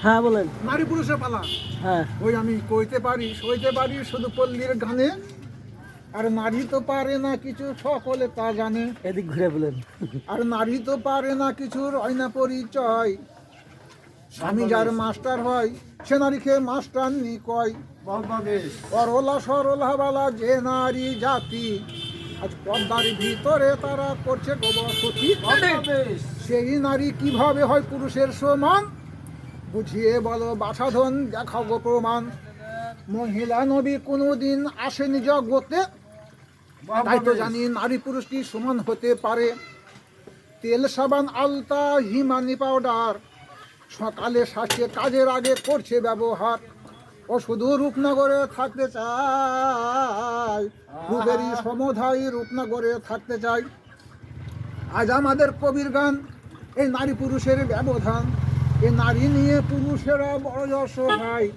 হ্যাঁ বলেন। নারী পুরুষের পালা। হ্যাঁ। ওই আমি কইতে পারি সইতে পারি শুধু পল্লীর গানে, আর নারী তো পারে না কিছু সকলে তা জানে। এদিক ঘুরে বলেন। আর নারী তো পারে না কিছু রয় না পরিচয়, স্বামী যার মাস্টার হয় সে নারীকে মাস্টার নি কয়। অরলা সরলা বালা যে নারী জাতি, আজ পর্দার ভিতরে তারা করছে গোবসতি। সেই নারী কিভাবে হয় পুরুষের সমান, বুঝিয়ে বলো বাসাধন দেখাও গো প্রমাণ। মহিলা নবী কোনোদিন আসেনি জগতে, তাই তো জানি নারী পুরুষ কি সমান হতে পারে। তেল সাবান আলতা হিমানি পাউডার সকালে সাজছে কাজের আগে করছে ব্যবহার। ও শুধু রূপনগরে থাকতে চায়, রূপেরই সমধায় রূপনগরে থাকতে চায়। আজ আমাদের কবির গান এই নারী পুরুষের ব্যবধান। এই নারী নিয়ে পুরুষেরা বড় অসহায়,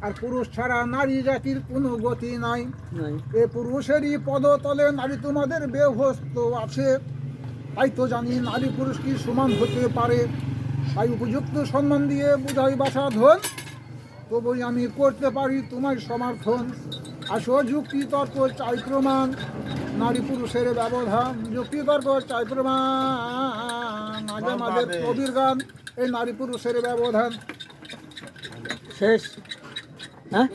আর পুরুষ ছাড়া নারী জাতির কোনো গতি নাই। নাই। এ পুরুষেরই পদতলে নারী তোমাদের বেহস্ত আছে, তাই তো জানি নারী পুরুষ কি সমান হতে পারে। তাই উপযুক্ত সম্মান দিয়ে বুঝাই বাসা ধন, তবুই আমি করতে পারি তোমার সমর্থন। আসো যুক্তি তর্ক চাই প্রমাণ, নারী পুরুষের ব্যবধান যুক্তি তর্ক চাই প্রমাণ। আজ আমাদের কবির গান এই নারী পুরুষের ব্যবধান। শেষ। হ্যাঁ।